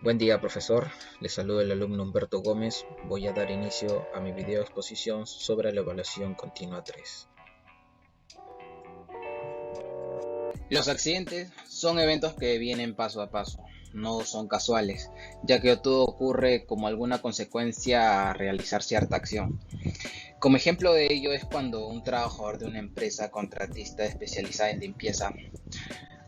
Buen día, profesor. Le saluda el alumno Humberto Gómez. Voy a dar inicio a mi video exposición sobre la evaluación continua 3. Los accidentes son eventos que vienen paso a paso, no son casuales, ya que todo ocurre como alguna consecuencia a realizar cierta acción. Como ejemplo de ello es cuando un trabajador de una empresa contratista especializada en limpieza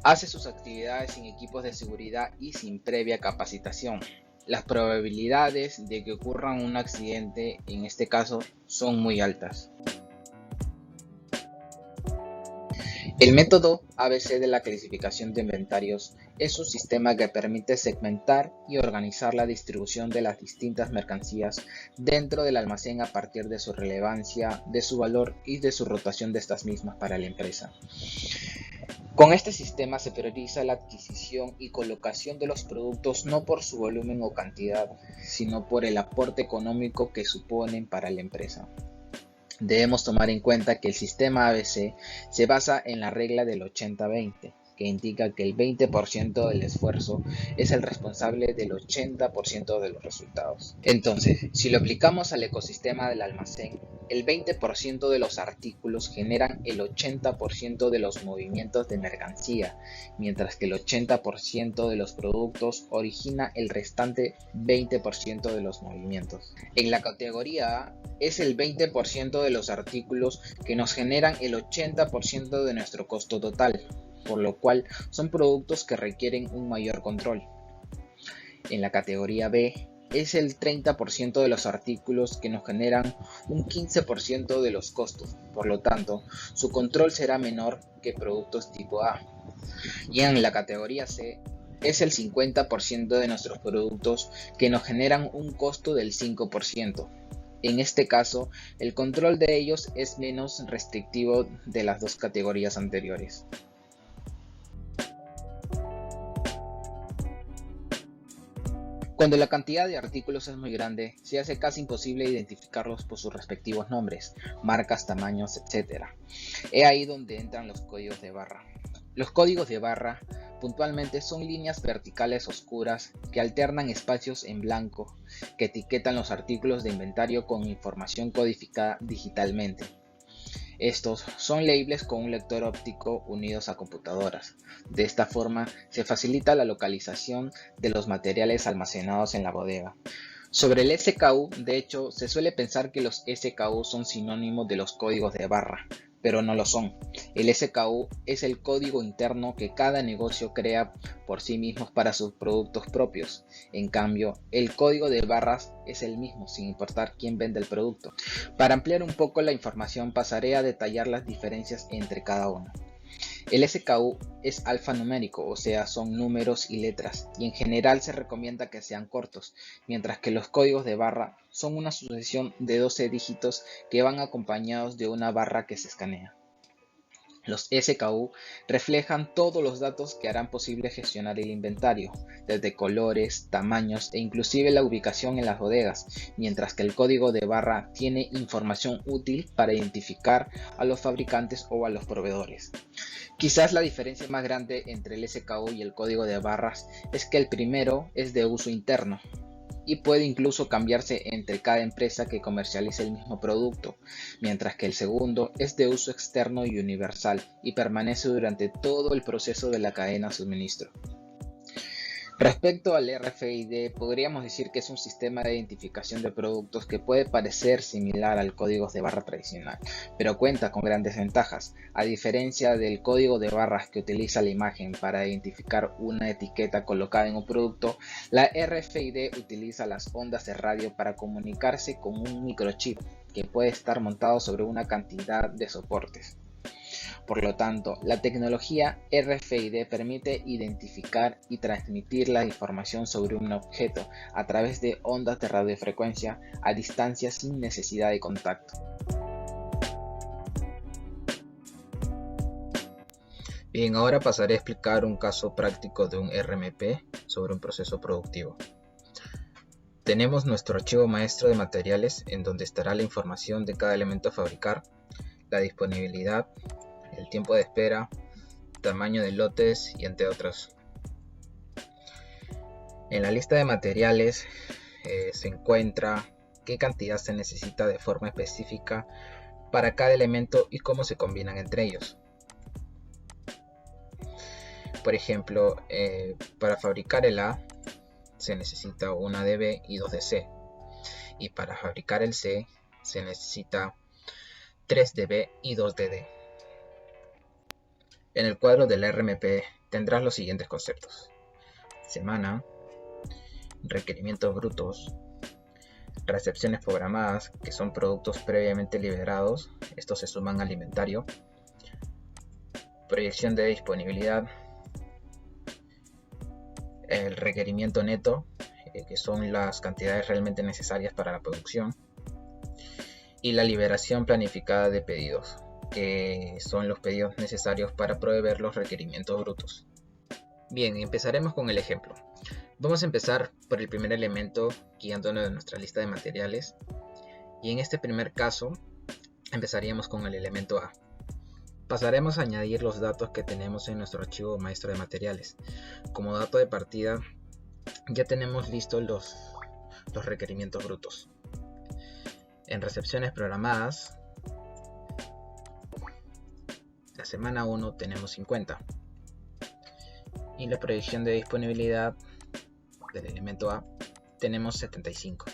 hace sus actividades sin equipos de seguridad y sin previa capacitación. Las probabilidades de que ocurra un accidente en este caso son muy altas. El método ABC de la clasificación de inventarios es un sistema que permite segmentar y organizar la distribución de las distintas mercancías dentro del almacén a partir de su relevancia, de su valor y de su rotación de estas mismas para la empresa. Con este sistema se prioriza la adquisición y colocación de los productos no por su volumen o cantidad, sino por el aporte económico que suponen para la empresa. Debemos tomar en cuenta que el sistema ABC se basa en la regla del 80-20, que indica que el 20% del esfuerzo es el responsable del 80% de los resultados. Entonces, si lo aplicamos al ecosistema del almacén, el 20% de los artículos generan el 80% de los movimientos de mercancía, mientras que el 80% de los productos origina el restante 20% de los movimientos. En la categoría A es el 20% de los artículos que nos generan el 80% de nuestro costo total, por lo cual son productos que requieren un mayor control. En la categoría B es el 30% de los artículos que nos generan un 15% de los costos, por lo tanto, su control será menor que productos tipo A. Y en la categoría C es el 50% de nuestros productos que nos generan un costo del 5%. En este caso, el control de ellos es menos restrictivo de las dos categorías anteriores. Cuando la cantidad de artículos es muy grande, se hace casi imposible identificarlos por sus respectivos nombres, marcas, tamaños, etc. Es ahí donde entran los códigos de barra. Los códigos de barra puntualmente son líneas verticales oscuras que alternan espacios en blanco que etiquetan los artículos de inventario con información codificada digitalmente. Estos son labels con un lector óptico unidos a computadoras. De esta forma se facilita la localización de los materiales almacenados en la bodega. Sobre el SKU, de hecho, se suele pensar que los SKU son sinónimos de los códigos de barra, pero no lo son. El SKU es el código interno que cada negocio crea por sí mismo para sus productos propios. En cambio, el código de barras es el mismo, sin importar quién vende el producto. Para ampliar un poco la información, pasaré a detallar las diferencias entre cada uno. El SKU es alfanumérico, o sea, son números y letras, y en general se recomienda que sean cortos, mientras que los códigos de barra son una sucesión de 12 dígitos que van acompañados de una barra que se escanea. Los SKU reflejan todos los datos que harán posible gestionar el inventario, desde colores, tamaños e inclusive la ubicación en las bodegas, mientras que el código de barra tiene información útil para identificar a los fabricantes o a los proveedores. Quizás la diferencia más grande entre el SKU y el código de barras es que el primero es de uso interno y puede incluso cambiarse entre cada empresa que comercialice el mismo producto, mientras que el segundo es de uso externo y universal y permanece durante todo el proceso de la cadena de suministro. Respecto al RFID, podríamos decir que es un sistema de identificación de productos que puede parecer similar al código de barra tradicional, pero cuenta con grandes ventajas. A diferencia del código de barras que utiliza la imagen para identificar una etiqueta colocada en un producto, la RFID utiliza las ondas de radio para comunicarse con un microchip que puede estar montado sobre una cantidad de soportes. Por lo tanto, la tecnología RFID permite identificar y transmitir la información sobre un objeto a través de ondas de radiofrecuencia a distancia sin necesidad de contacto. Bien, ahora pasaré a explicar un caso práctico de un RMP sobre un proceso productivo. Tenemos nuestro archivo maestro de materiales en donde estará la información de cada elemento a fabricar, la disponibilidad, el tiempo de espera, tamaño de lotes y entre otros. En la lista de materiales se encuentra qué cantidad se necesita de forma específica para cada elemento y cómo se combinan entre ellos. Por ejemplo, para fabricar el A se necesita 1 de B y 2 de C, y para fabricar el C se necesita 3 de B y 2 de D. En el cuadro del RMP tendrás los siguientes conceptos: semana, requerimientos brutos, recepciones programadas, que son productos previamente liberados, estos se suman al inventario, proyección de disponibilidad, el requerimiento neto, que son las cantidades realmente necesarias para la producción, y la liberación planificada de pedidos, que son los pedidos necesarios para proveer los requerimientos brutos. Bien, empezaremos con el ejemplo. Vamos a empezar por el primer elemento guiándonos de nuestra lista de materiales, y en este primer caso empezaríamos con el elemento A. Pasaremos a añadir los datos que tenemos en nuestro archivo maestro de materiales. Como dato de partida ya tenemos listos los requerimientos brutos. En recepciones programadas, la semana 1 tenemos 50, y la proyección de disponibilidad del elemento A tenemos 75.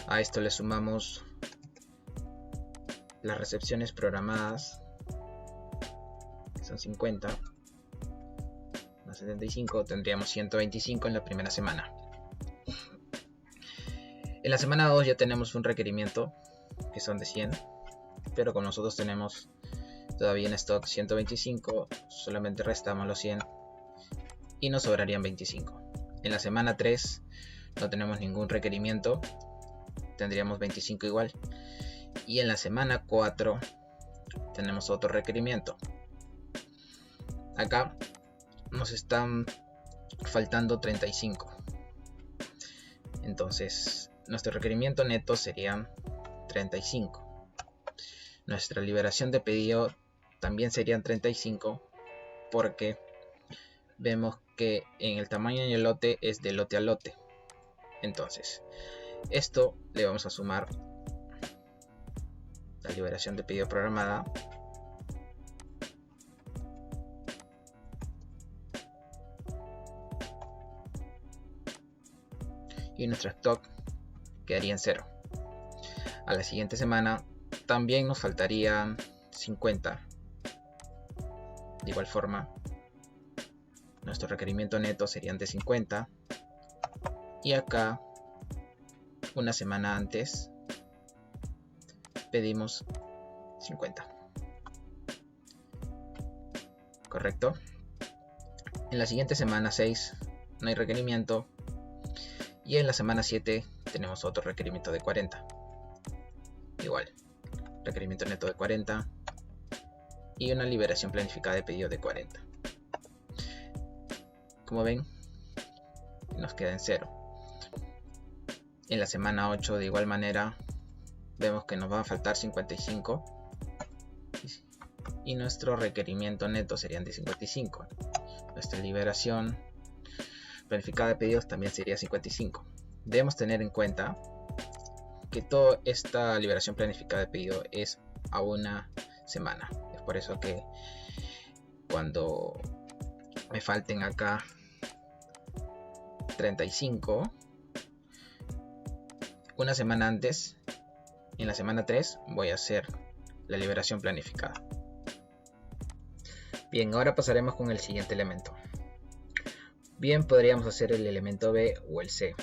A esto le sumamos las recepciones programadas, que son 50 más 75, tendríamos 125 en la primera semana. En la semana 2 ya tenemos un requerimiento que son de 100, pero como nosotros tenemos todavía en stock 125, solamente restamos los 100 y nos sobrarían 25. En la semana 3 no tenemos ningún requerimiento, tendríamos 25 igual. Y en la semana 4 tenemos otro requerimiento. Acá nos están faltando 35. Entonces nuestro requerimiento neto serían 35. Nuestra liberación de pedido también serían 35, porque vemos que en el tamaño en el lote es de lote a lote. Entonces esto le vamos a sumar la liberación de pedido programada y nuestro stock quedaría en 0. A la siguiente semana también nos faltarían 50. De igual forma, nuestro requerimiento neto serían de 50, y acá una semana antes pedimos 50. Correcto. En la siguiente semana 6 no hay requerimiento, y en la semana 7 tenemos otro requerimiento de 40. Igual, requerimiento neto de 40 y una liberación planificada de pedido de 40. Como ven, nos queda en 0. En la semana 8 de igual manera vemos que nos va a faltar 55 y nuestro requerimiento neto serían de 55. Nuestra liberación planificada de pedidos también sería 55. Debemos tener en cuenta que toda esta liberación planificada de pedido es a una semana. Es por eso que cuando me falten acá 35, una semana antes, en la semana 3 voy a hacer la liberación planificada. Bien, ahora pasaremos con el siguiente elemento. Bien, podríamos hacer el elemento B o el C,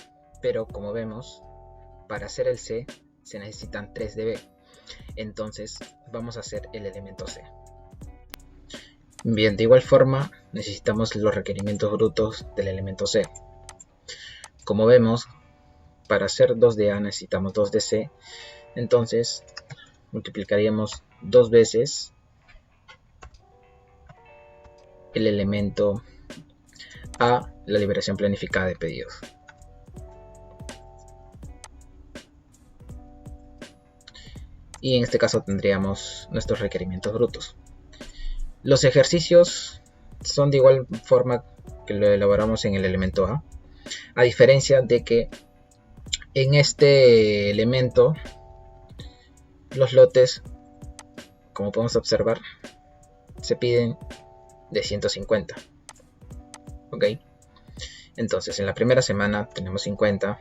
pero como vemos, para hacer el C se necesitan 3 de B. Entonces vamos a hacer el elemento C. Bien, de igual forma necesitamos los requerimientos brutos del elemento C. Como vemos, para hacer 2 de A necesitamos 2 de C. Entonces multiplicaríamos 2 veces el elemento A, la liberación planificada de pedidos. Y en este caso tendríamos nuestros requerimientos brutos. Los ejercicios son de igual forma que lo elaboramos en el elemento A. A diferencia de que en este elemento los lotes, como podemos observar, se piden de 150. Ok, entonces en la primera semana tenemos 50.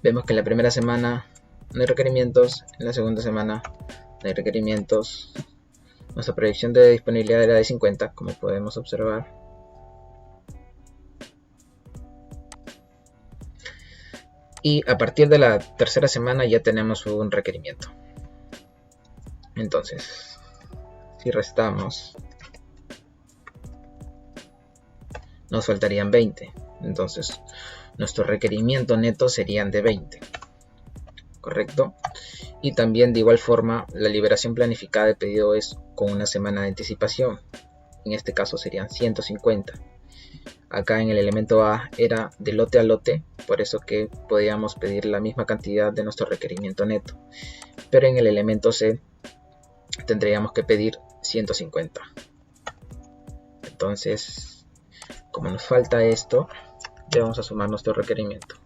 Vemos que en la primera semana no hay requerimientos, en la segunda semana no hay requerimientos. Nuestra proyección de disponibilidad era de 50, como podemos observar. Y a partir de la tercera semana ya tenemos un requerimiento. Entonces, si restamos, nos faltarían 20. Entonces, nuestro requerimiento neto serían de 20. ¿Correcto? Y también de igual forma, la liberación planificada de pedido es con una semana de anticipación. En este caso serían 150. Acá en el elemento A era de lote a lote, por eso que podíamos pedir la misma cantidad de nuestro requerimiento neto. Pero en el elemento C tendríamos que pedir 150. Entonces, como nos falta esto, le vamos a sumar nuestro requerimiento.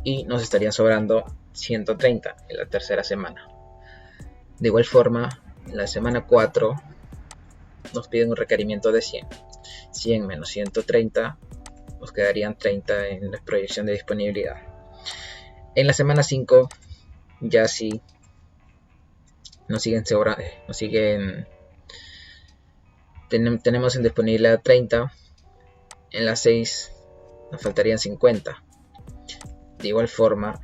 Y nos estarían sobrando 130 en la tercera semana. De igual forma, en la semana 4 nos piden un requerimiento de 100. 100 menos 130 nos quedarían 30 en la proyección de disponibilidad. En la semana 5 ya sí nos siguen tenemos en disponibilidad 30. En la 6 nos faltarían 50. De igual forma,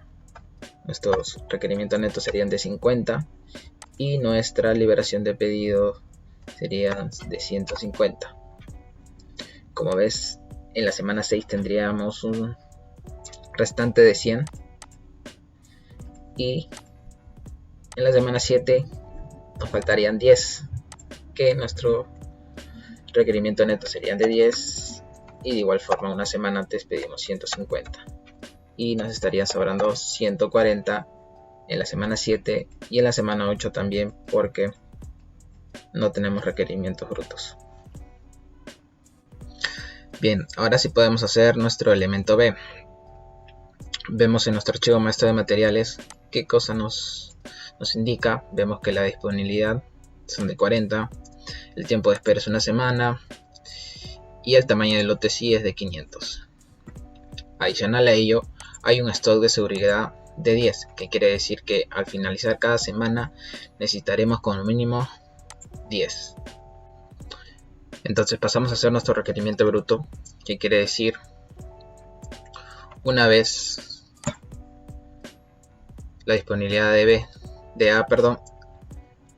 nuestros requerimientos netos serían de 50 y nuestra liberación de pedido sería de 150. Como ves, en la semana 6 tendríamos un restante de 100 y en la semana 7 nos faltarían 10, que nuestro requerimiento neto serían de 10, y de igual forma una semana antes pedimos 150 y nos estaría sobrando 140 en la semana 7 y en la semana 8 también, porque no tenemos requerimientos brutos. Bien, ahora sí podemos hacer nuestro elemento B. Vemos en nuestro archivo maestro de materiales qué cosa nos indica. Vemos que la disponibilidad son de 40, el tiempo de espera es una semana y el tamaño del lote sí es de 500. Adicional a ello, hay un stock de seguridad de 10, que quiere decir que al finalizar cada semana necesitaremos como mínimo 10. Entonces pasamos a hacer nuestro requerimiento bruto, que quiere decir una vez la disponibilidad de A,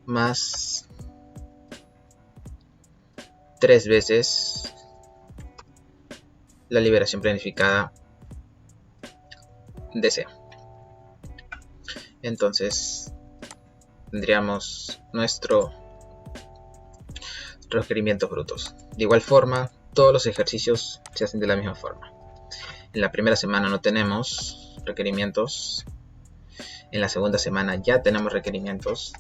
más 3 veces la liberación planificada de C. Entonces tendríamos nuestros requerimientos brutos. De igual forma, todos los ejercicios se hacen de la misma forma. En la primera semana no tenemos requerimientos. En la segunda semana ya tenemos requerimientos.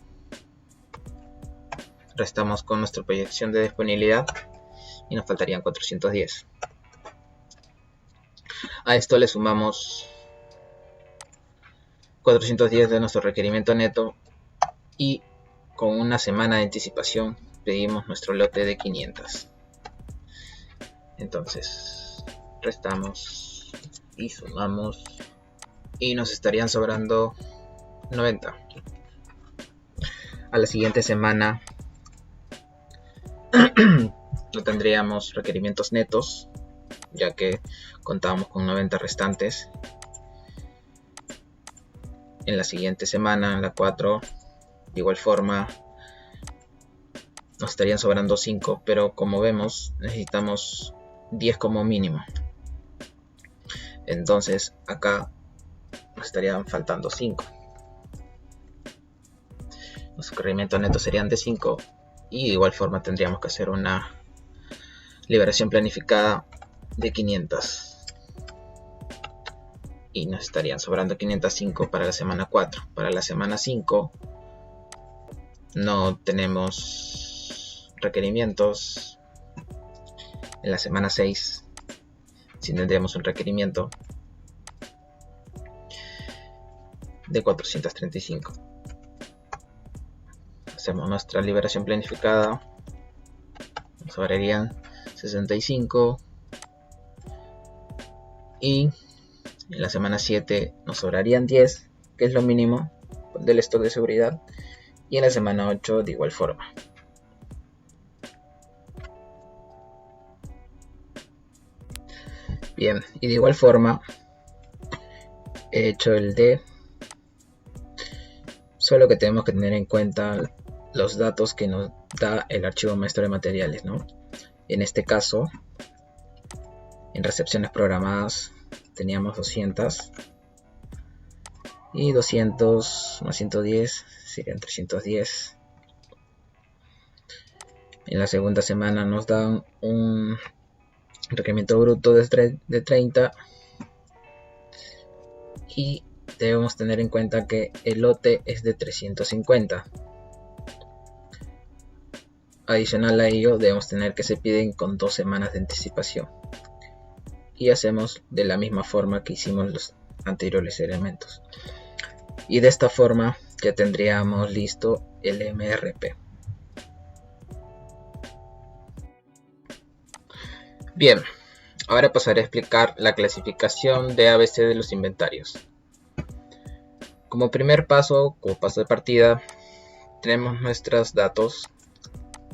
Restamos con nuestra proyección de disponibilidad y nos faltarían 410. A esto le sumamos 410 de nuestro requerimiento neto y con una semana de anticipación pedimos nuestro lote de 500. Entonces restamos y sumamos y nos estarían sobrando 90. A la siguiente semana no tendríamos requerimientos netos, ya que contábamos con 90 restantes. En la siguiente semana, en la 4, de igual forma nos estarían sobrando 5, pero como vemos necesitamos 10 como mínimo. Entonces acá nos estarían faltando 5. Los requerimientos netos serían de 5 y de igual forma tendríamos que hacer una liberación planificada de 500. Y nos estarían sobrando 505 para la semana 4. Para la semana 5 no tenemos requerimientos, en la semana 6 si tendríamos un requerimiento de 435. Hacemos nuestra liberación planificada, nos sobrarían 65, y en la semana 7 nos sobrarían 10, que es lo mínimo del stock de seguridad, y en la semana 8 de igual forma. Bien, y de igual forma he hecho el D, solo que tenemos que tener en cuenta los datos que nos da el archivo maestro de materiales, ¿no? En este caso, en recepciones programadas teníamos 200, y 200 más 110 serían 310. En la segunda semana nos dan un requerimiento bruto de 30, y debemos tener en cuenta que el lote es de 350. Adicional a ello, debemos tener que se piden con 2 semanas de anticipación, y hacemos de la misma forma que hicimos los anteriores elementos, y de esta forma ya tendríamos listo el MRP. Bien, ahora pasaré a explicar la clasificación de ABC de los inventarios. Como primer paso, como paso de partida, tenemos nuestros datos,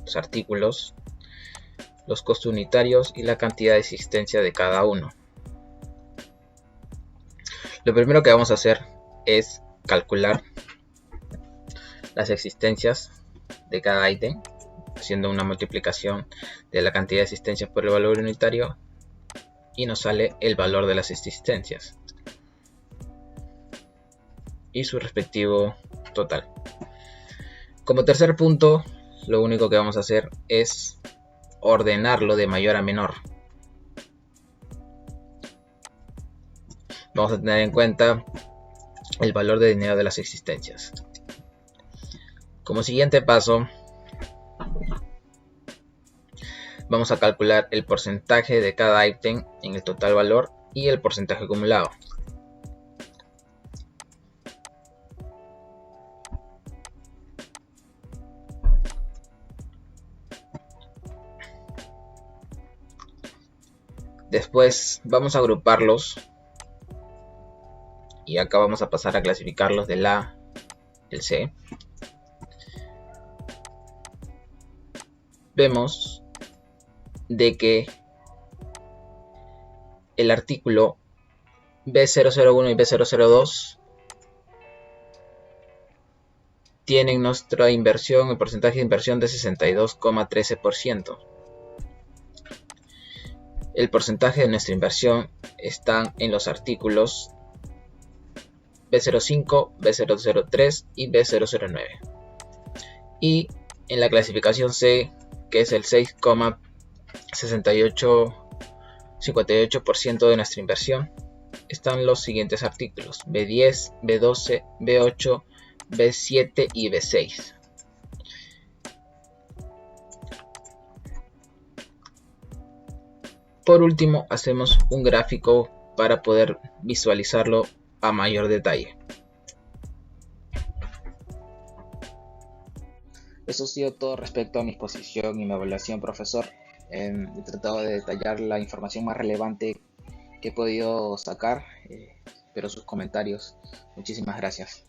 los artículos, los costos unitarios y la cantidad de existencia de cada uno. Lo primero que vamos a hacer es calcular las existencias de cada ítem, haciendo una multiplicación de la cantidad de existencias por el valor unitario, y nos sale el valor de las existencias y su respectivo total. Como tercer punto, lo único que vamos a hacer es ordenarlo de mayor a menor. Vamos a tener en cuenta el valor de dinero de las existencias. Como siguiente paso, vamos a calcular el porcentaje de cada ítem en el total valor y el porcentaje acumulado. Después vamos a agruparlos, y acá vamos a pasar a clasificarlos del A al C. Vemos de que el artículo B001 y B002 tienen nuestra inversión, el porcentaje de inversión de 62,13%. El porcentaje de nuestra inversión están en los artículos B05, B003 y B009. Y en la clasificación C, que es el 6,58% de nuestra inversión, están los siguientes artículos: B10, B12, B8, B7 y B6. Por último, hacemos un gráfico para poder visualizarlo a mayor detalle. Eso ha sido todo respecto a mi exposición y mi evaluación, profesor. He tratado de detallar la información más relevante que he podido sacar, pero sus comentarios. Muchísimas gracias.